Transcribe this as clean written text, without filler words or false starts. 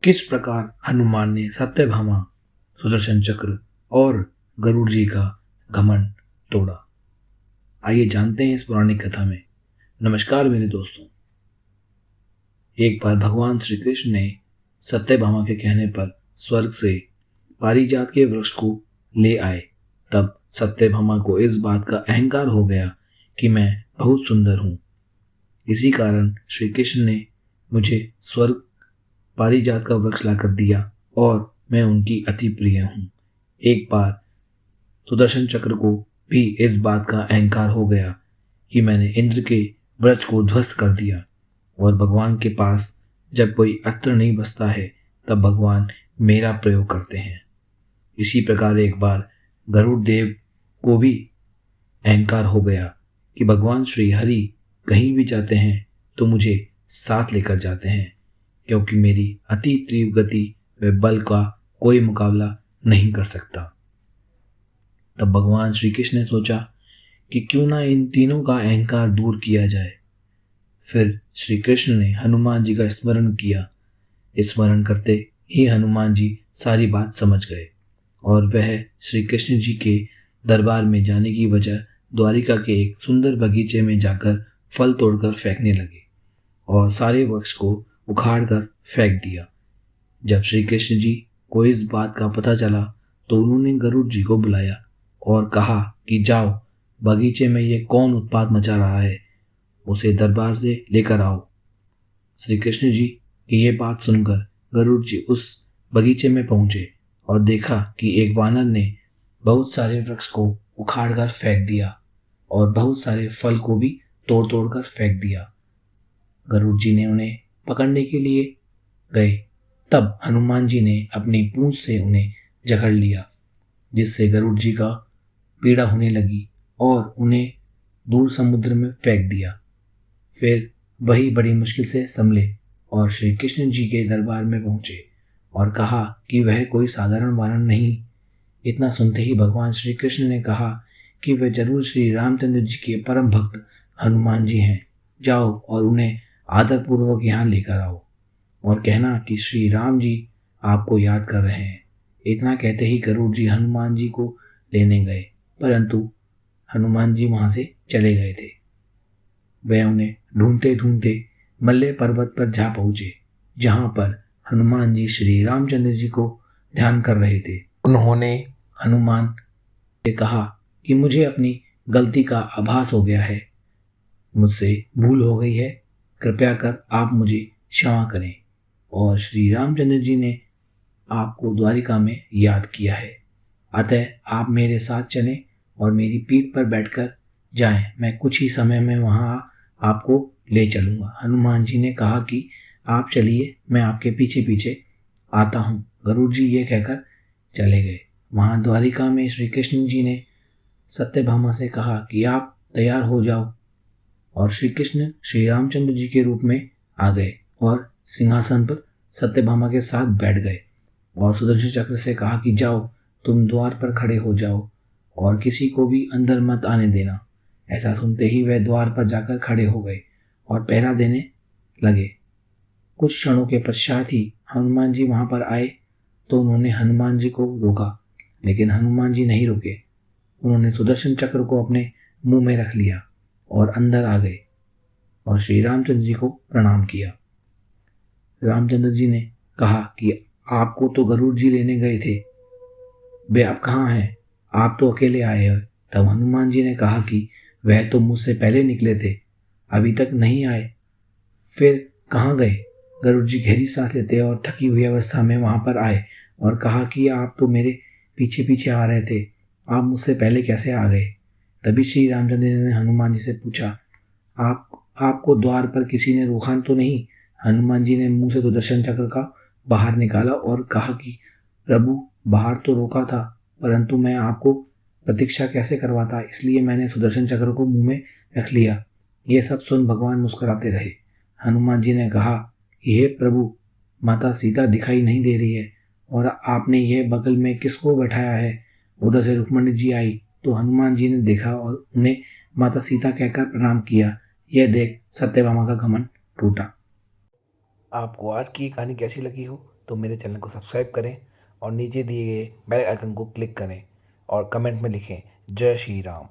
किस प्रकार हनुमान ने सत्यभामा, सुदर्शन चक्र और गरुड़ जी का घमंड तोड़ा। आइए जानते हैं इस पौराणिक कथा में। नमस्कार मेरे दोस्तों। एक बार भगवान श्री कृष्ण ने सत्यभामा के कहने पर स्वर्ग से पारिजात के वृक्ष को ले आए। तब सत्यभामा को इस बात का अहंकार हो गया कि मैं बहुत सुंदर हूँ। इसी कारण श्री कृष्ण ने मुझे स्वर्ग पारिजात का वृक्ष लाकर दिया और मैं उनकी अति प्रिय हूँ। एक बार सुदर्शन चक्र को भी इस बात का अहंकार हो गया कि मैंने इंद्र के वृक्ष को ध्वस्त कर दिया, और भगवान के पास जब कोई अस्त्र नहीं बचता है तब भगवान मेरा प्रयोग करते हैं। इसी प्रकार एक बार गरुड़ देव को भी अहंकार हो गया कि भगवान श्री हरि कहीं भी जाते हैं तो मुझे साथ लेकर जाते हैं, क्योंकि मेरी अति तीव्र गति व बल का कोई मुकाबला नहीं कर सकता। तब भगवान श्री कृष्ण ने सोचा कि क्यों ना इन तीनों का अहंकार दूर किया जाए। फिर श्री कृष्ण ने हनुमान जी का स्मरण किया। स्मरण करते ही हनुमान जी सारी बात समझ गए और वह श्री कृष्ण जी के दरबार में जाने की वजह द्वारिका के एक सुंदर बगीचे में जाकर फल तोड़कर फेंकने लगे और सारे वृक्ष को उखाड़ कर फेंक दिया। जब श्री कृष्ण जी को इस बात का पता चला तो उन्होंने गरुड़ जी को बुलाया और कहा कि जाओ, बगीचे में ये कौन उत्पात मचा रहा है, उसे दरबार से लेकर आओ। श्री कृष्ण जी की ये बात सुनकर गरुड़ जी उस बगीचे में पहुंचे और देखा कि एक वानर ने बहुत सारे वृक्ष को उखाड़ कर फेंक दिया और बहुत सारे फल को भी तोड़ तोड़ कर फेंक दिया। गरुड़ जी ने उन्हें पकड़ने के लिए गए। तब हनुमान जी ने अपनी पूंछ से उन्हें जकड़ लिया, जिससे गरुड़ जी का पीड़ा होने लगी और उन्हें दूर समुद्र में फेंक दिया। फिर वही बड़ी मुश्किल से संभले और श्री कृष्ण जी के दरबार में पहुंचे और कहा कि वह कोई साधारण वानर नहीं। इतना सुनते ही भगवान श्री कृष्ण ने कहा कि वह जरूर श्री रामचंद्र जी के परम भक्त हनुमान जी हैं। जाओ और उन्हें आदरपूर्वक यहाँ लेकर आओ और कहना कि श्री राम जी आपको याद कर रहे हैं। इतना कहते ही गरुड़ जी हनुमान जी को लेने गए, परंतु हनुमान जी वहां से चले गए थे। वे उन्हें ढूंढते ढूंढते मल्ले पर्वत पर जा पहुंचे, जहां पर हनुमान जी श्री रामचंद्र जी को ध्यान कर रहे थे। उन्होंने हनुमान से कहा कि मुझे अपनी गलती का आभास हो गया है, मुझसे भूल हो गई है, कृपया कर आप मुझे क्षमा करें। और श्री रामचंद्र जी ने आपको द्वारिका में याद किया है, अतः आप मेरे साथ चलें और मेरी पीठ पर बैठकर जाएं। मैं कुछ ही समय में वहां आपको ले चलूँगा। हनुमान जी ने कहा कि आप चलिए, मैं आपके पीछे पीछे आता हूँ। गरुड़ जी ये कहकर चले गए। वहाँ द्वारिका में श्री कृष्ण जी ने सत्यभामा से कहा कि आप तैयार हो जाओ, और श्री कृष्ण श्री रामचंद्र जी के रूप में आ गए और सिंहासन पर सत्यभामा के साथ बैठ गए और सुदर्शन चक्र से कहा कि जाओ, तुम द्वार पर खड़े हो जाओ और किसी को भी अंदर मत आने देना। ऐसा सुनते ही वह द्वार पर जाकर खड़े हो गए और पहरा देने लगे। कुछ क्षणों के पश्चात ही हनुमान जी वहां पर आए तो उन्होंने हनुमान जी को रोका, लेकिन हनुमान जी नहीं रुके। उन्होंने सुदर्शन चक्र को अपने मुंह में रख लिया और अंदर आ गए और श्री रामचंद्र जी को प्रणाम किया। रामचंद्र जी ने कहा कि आपको तो गरुड़ जी लेने गए थे, वे अब कहाँ हैं? आप तो अकेले आए हो। तब हनुमान जी ने कहा कि वह तो मुझसे पहले निकले थे, अभी तक नहीं आए। फिर कहाँ गए? गरुड़ जी गहरी सांस लेते और थकी हुई अवस्था में वहां पर आए और कहा कि आप तो मेरे पीछे पीछे आ रहे थे, आप मुझसे पहले कैसे आ गए? तभी श्री रामचंद्र ने हनुमान जी से पूछा, आपको द्वार पर किसी ने रोका तो नहीं? हनुमान जी ने मुंह से सुदर्शन चक्र का बाहर निकाला और कहा कि प्रभु, बाहर तो रोका था, परंतु मैं आपको प्रतीक्षा कैसे करवाता, इसलिए मैंने सुदर्शन चक्र को मुंह में रख लिया। ये सब सुन भगवान मुस्कुराते रहे। हनुमान जी ने कहा कि हे प्रभु, माता सीता दिखाई नहीं दे रही है और आपने यह बगल में किसको बैठाया है? उधर से रुक्मणी जी आई तो हनुमान जी ने देखा और उन्हें माता सीता कहकर प्रणाम किया। यह देख सत्यभामा का घमंड टूटा। आपको आज की कहानी कैसी लगी हो तो मेरे चैनल को सब्सक्राइब करें और नीचे दिए गए बेल आइकन को क्लिक करें और कमेंट में लिखें जय श्री राम।